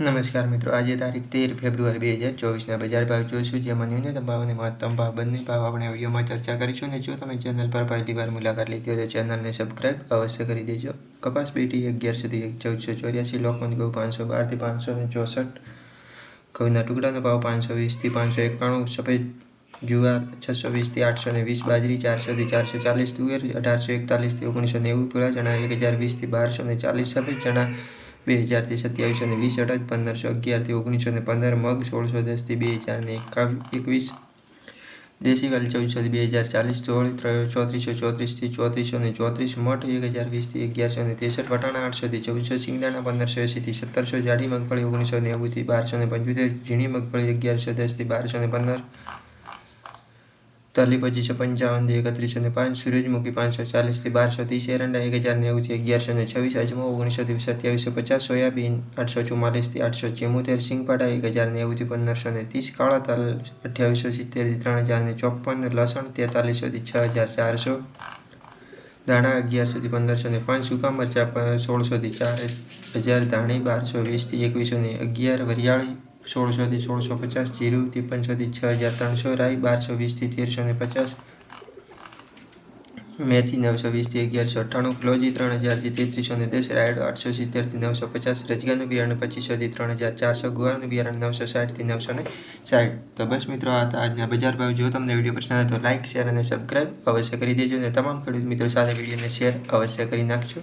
નમસ્કાર મિત્રો, આજે તારીખ 13 ફેબ્રુઆરી 2024ના બજાર ભાવ જોઈશું, જેમાં ન્યૂનતમ ભાવ અને મહત્તમ ભાવ બંને ભાવ આપણે વિડીયોમાં ચર્ચા કરીશું. અને જો તમે ચેનલ પર પહેલી વાર મુલાકાત લીધી હોય તો ચેનલને સબસ્ક્રાઇબ અવશ્ય કરી દેજો. કપાસ પેટી 1100 થી 1484, લોકવન ઘઉં 512 થી 564, ઘઉંના ટુકડાનો ભાવ 520 થી 591, સફેદ જુવાર 620 થી 820, બાજરી 400 થી 440, તુવેર 1841 થી 1990, પીળા ચણા 1020 થી 1240, સફેદ ચણા 2000 થી 2720, અડદ 1511 થી 1915, મગ 1610 થી 2021, દેશી વાલ 1400 થી 2040, ચોળ 3434 થી 3434, મઠ 1020 થી 1163, વટાણા 800 થી 1400, સિંગદાણા 1580 થી 1700, જાડી મગફળી 1990 થી 1275, ઝીણી મગફળી 1110 થી 1215, તલી 2555 થી 3105, સૂરજમુખી 540 થી 1230, એરંડા 1090 થી 1126, અજમો 1900 થી 2750, સોયાબીન 844 થી 874, સિંગપાટા 1090 થી 1530, કાળા તલ 2870 થી 3054, લસણ 4300 થી 6400, દાણા 1100 થી 1505, સૂકા મરચા 1600 થી 4000, ધાણી 1220 થી 2111, વરિયાળી 1600 થી 1650, જીરું 5300 થી 6300, રાઈ 1220 થી 1350, મેથી 920 થી 1198, ક્લોજી 3000 થી 3310, રાયડો 870 થી 950, રજગાનું બિયારણ 2500 થી 3400, ગુવારનું બિયારણ 960 થી 960. તો બસ મિત્રો, આ હતા આજના બજાર ભાવ. જો તમને વિડીયો પસંદ આવે તો લાઇક, શેર અને સબસ્ક્રાઇબ અવશ્ય કરી દેજો, અને તમામ ખેડૂત મિત્રો સાથે વિડીયોને શેર અવશ્ય કરી નાખજો.